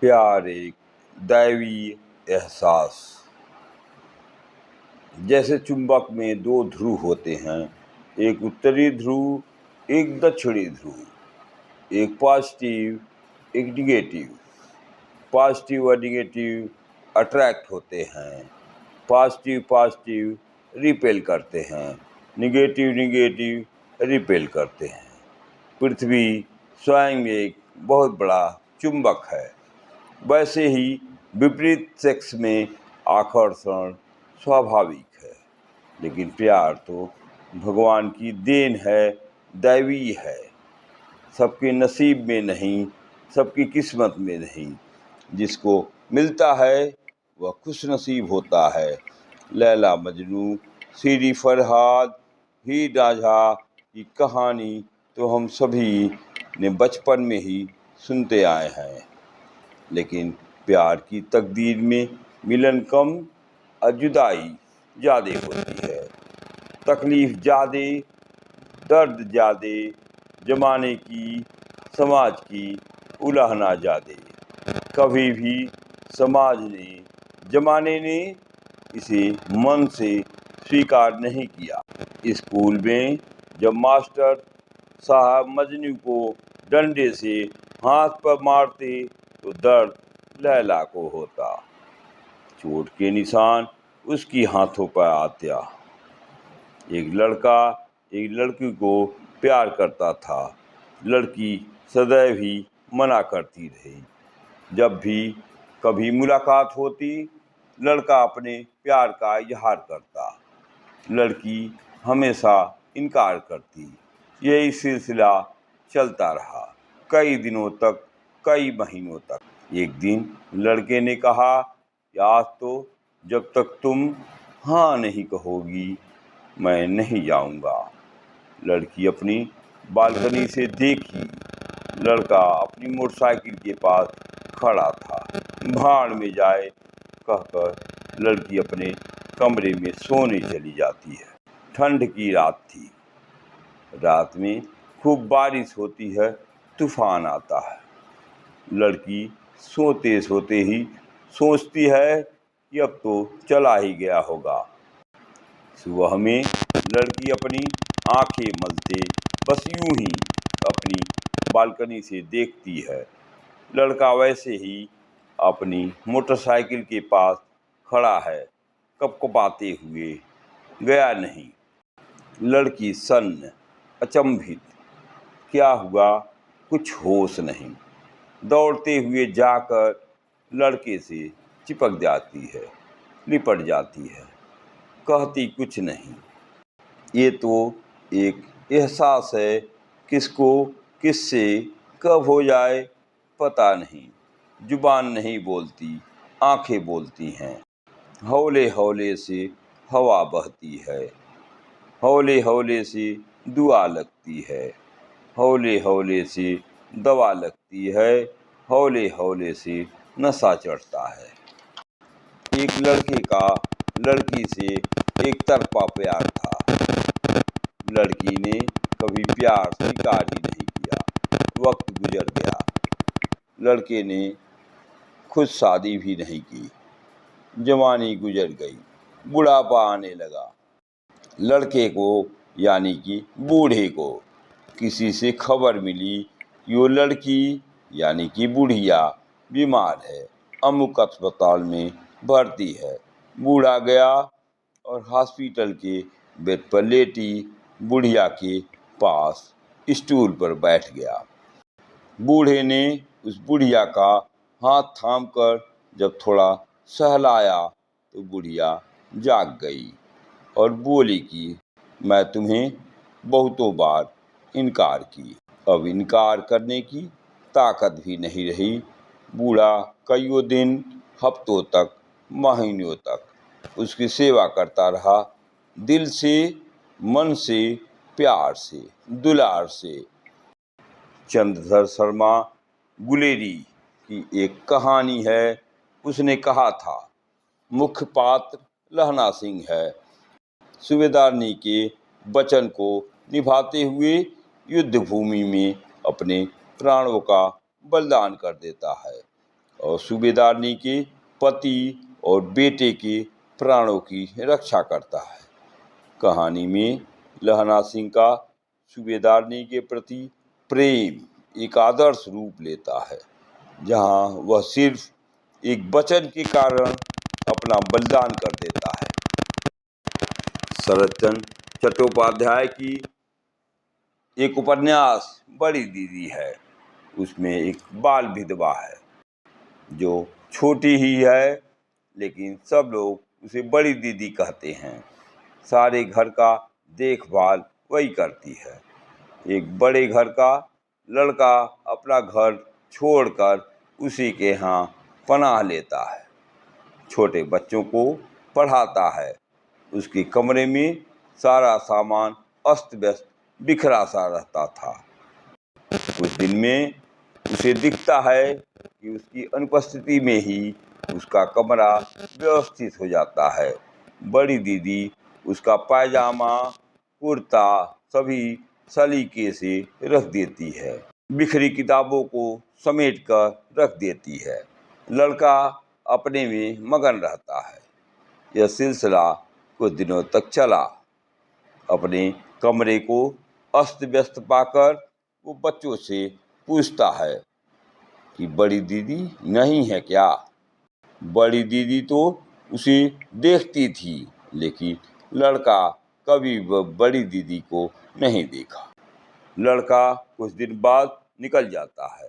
प्यार एक दैवीय एहसास। जैसे चुंबक में दो ध्रुव होते हैं, एक उत्तरी ध्रुव, एक दक्षिणी ध्रुव, एक पॉजिटिव, एक निगेटिव। पॉजिटिव और निगेटिव अट्रैक्ट होते हैं, पॉजिटिव पॉजिटिव रिपेल करते हैं, निगेटिव निगेटिव रिपेल करते हैं। पृथ्वी स्वयं एक बहुत बड़ा चुंबक है। वैसे ही विपरीत सेक्स में आकर्षण स्वाभाविक है, लेकिन प्यार तो भगवान की देन है, दैवीय है। सबके नसीब में नहीं, सबकी किस्मत में नहीं। जिसको मिलता है वह खुश नसीब होता है। लैला मजनू, सीरी फरहाद, हीर रांझा की कहानी तो हम सभी ने बचपन में ही सुनते आए हैं, लेकिन प्यार की तकदीर में मिलन कम और जुदाई ज़्यादा होती है। तकलीफ ज़्यादा, दर्द ज़्यादा, जमाने की, समाज की उलाहना ज़्यादा। कभी भी समाज ने, जमाने ने इसे मन से स्वीकार नहीं किया। स्कूल में जब मास्टर साहब मजनू को डंडे से हाथ पर मारते तो दर्द लैला को होता। चोट के निशान उसकी हाथों पर आते। एक लड़का एक लड़की को प्यार करता था। लड़की सदैव ही मना करती रही। जब भी कभी मुलाकात होती, लड़का अपने प्यार का इजहार करता, लड़की हमेशा इनकार करती। यही सिलसिला चलता रहा कई दिनों तक, कई महीनों तक। एक दिन लड़के ने कहा कि आज तो जब तक तुम हाँ नहीं कहोगी मैं नहीं जाऊंगा। लड़की अपनी बालकनी से देखी, लड़का अपनी मोटरसाइकिल के पास खड़ा था। भाड़ में जाए कहकर लड़की अपने कमरे में सोने चली जाती है। ठंड की रात थी। रात में खूब बारिश होती है, तूफान आता है। लड़की सोते सोते ही सोचती है कि अब तो चला ही गया होगा। सुबह में लड़की अपनी आंखें मलते बस यूं ही अपनी बालकनी से देखती है। लड़का वैसे ही अपनी मोटरसाइकिल के पास खड़ा है, कपकपाते हुए, गया नहीं। लड़की सन्न, अचंभित, क्या हुआ कुछ होश नहीं। दौड़ते हुए जाकर लड़के से चिपक जाती है, लिपट जाती है, कहती कुछ नहीं। ये तो एक एहसास है, किसको किससे कब हो जाए पता नहीं। जुबान नहीं बोलती, आंखें बोलती हैं। हौले हौले से हवा बहती है, हौले हौले से दुआ लगती है, हौले हौले से दवा लगती है, हौले हौले से नशा चढ़ता है। एक लड़के का लड़की से एक तरफा प्यार था। लड़की ने कभी प्यार स्वीकार ही नहीं किया। वक्त गुजर गया। लड़के ने खुद शादी भी नहीं की। जवानी गुजर गई, बुढ़ापा आने लगा। लड़के को यानी कि बूढ़े को किसी से खबर मिली कि वो लड़की यानी कि बुढ़िया बीमार है, अमुक अस्पताल में भर्ती है। बूढ़ा गया और हॉस्पिटल के बेड पर लेटी बुढ़िया के पास स्टूल पर बैठ गया। बूढ़े ने उस बुढ़िया का हाथ थामकर जब थोड़ा सहलाया तो बुढ़िया जाग गई और बोली कि मैं तुम्हें बहुतों बार इनकार की, अब इनकार करने की ताकत भी नहीं रही। बूढ़ा कईयों दिन, हफ्तों तक, महीनों तक उसकी सेवा करता रहा, दिल से, मन से, प्यार से, दुलार से। चंद्रधर शर्मा गुलेरी की एक कहानी है। उसने कहा था, मुख्य पात्र लहना सिंह है। सूबेदारनी के वचन को निभाते हुए युद्ध भूमि में अपने प्राणों का बलिदान कर देता है। और सूबेदारनी के पति और बेटे के प्राणों की रक्षा करता है। कहानी में लहना सिंह का सूबेदारनी के प्रति प्रेम एक आदर्श रूप लेता है, जहां वह सिर्फ एक वचन के कारण अपना बलिदान कर देता है। शरतचंद्र चट्टोपाध्याय की एक उपन्यास बड़ी दीदी है। उसमें एक बाल विधवा है जो छोटी ही है, लेकिन सब लोग उसे बड़ी दीदी कहते हैं। सारे घर का देखभाल वही करती है। एक बड़े घर का लड़का अपना घर छोड़कर उसी के यहाँ पनाह लेता है। छोटे बच्चों को पढ़ाता है। उसके कमरे में सारा सामान अस्त व्यस्त बिखरा सा रहता था। उस दिन में उसे दिखता है कि उसकी अनुपस्थिति में ही उसका कमरा व्यवस्थित हो जाता है। बड़ी दीदी उसका पायजामा कुर्ता सभी सलीके से रख देती है। बिखरी किताबों को समेट कर रख देती है। लड़का अपने में मगन रहता है। यह सिलसिला कुछ दिनों तक चला। अपने कमरे को अस्त व्यस्त पाकर वो बच्चों से पूछता है कि बड़ी दीदी नहीं है क्या? बड़ी दीदी तो उसे देखती थी, लेकिन लड़का कभी बड़ी दीदी को नहीं देखा। लड़का कुछ दिन बाद निकल जाता है।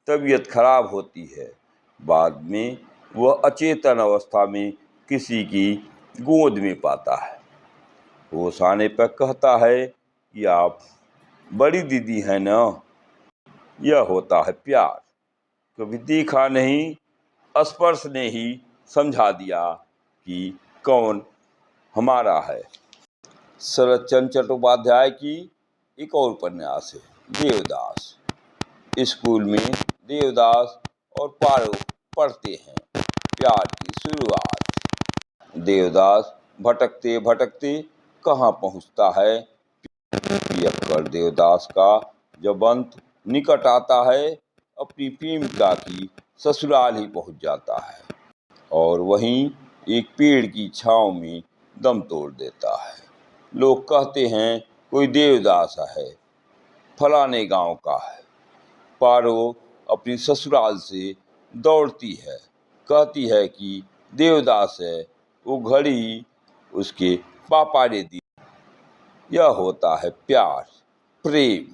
तबीयत खराब होती है। बाद में वह अचेतन अवस्था में किसी की गोद में पाता है। होश आने पर कहता है कि आप बड़ी दीदी हैं ना? यह होता है प्यार। कभी देखा नहीं, स्पर्श ने ही समझा दिया कि कौन हमारा है। शरतचंद्र चट्टोपाध्याय की एक और उपन्यास है देवदास। स्कूल में देवदास और पारो पढ़ते हैं। प्यार की शुरुआत। देवदास भटकते भटकते कहाँ पहुँचता है। पियक्कड़ देवदास का जब अंत निकट आता है, अपनी प्रेमिका की ससुराल ही पहुँच जाता है और वहीं एक पेड़ की छांव में दम तोड़ देता है। लोग कहते हैं कोई देवदास है, फलाने गांव का है। पारो अपनी ससुराल से दौड़ती है, कहती है कि देवदास है, वो घड़ी उसके पापा ने दी। यह होता है प्यार, प्रेम।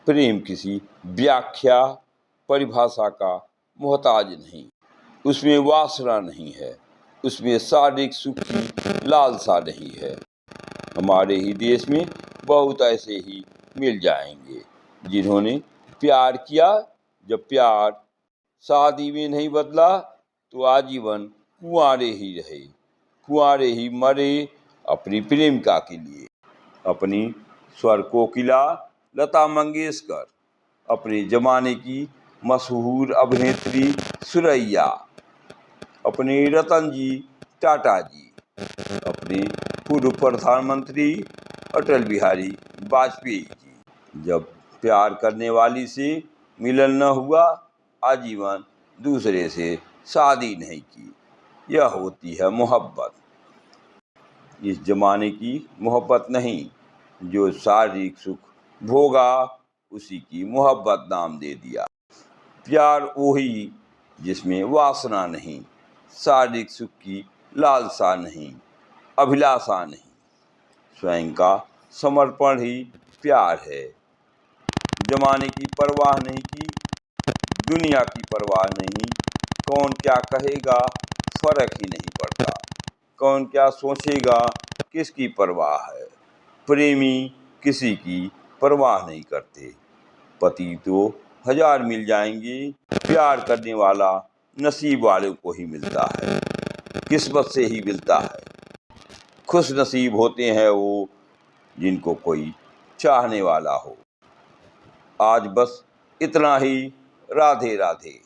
प्रेम किसी व्याख्या परिभाषा का मोहताज नहीं। उसमें वासना नहीं है, उसमें शारीरिक सुख की लालसा नहीं है। हमारे ही देश में बहुत ऐसे ही मिल जाएंगे जिन्होंने प्यार किया। जब प्यार शादी में नहीं बदला तो आजीवन कुंवारे ही रहे, कुंवारे ही मरे अपनी प्रेमिका के लिए। अपनी स्वर कोकिला लता मंगेशकर, अपने जमाने की मशहूर अभिनेत्री सुरैया, अपने रतन जी टाटा जी, अपने पूर्व प्रधानमंत्री अटल बिहारी वाजपेयी जी। जब प्यार करने वाली से मिलन न हुआ, आजीवन दूसरे से शादी नहीं की। यह होती है मोहब्बत। इस जमाने की मोहब्बत नहीं, जो शारीरिक सुख भोगा उसी की मोहब्बत नाम दे दिया। प्यार वही जिसमें वासना नहीं, शारीरिक सुख की लालसा नहीं, अभिलाषा नहीं। स्वयं का समर्पण ही प्यार है। जमाने की परवाह नहीं की, दुनिया की परवाह नहीं, कौन क्या कहेगा फर्क ही नहीं पड़ता, कौन क्या सोचेगा किसकी परवाह है। प्रेमी किसी की परवाह नहीं करते। पति तो 1000 मिल जाएंगे, प्यार करने वाला नसीब वालों को ही मिलता है, किस्मत से ही मिलता है। खुश नसीब होते हैं वो जिनको कोई चाहने वाला हो। आज बस इतना ही। राधे राधे।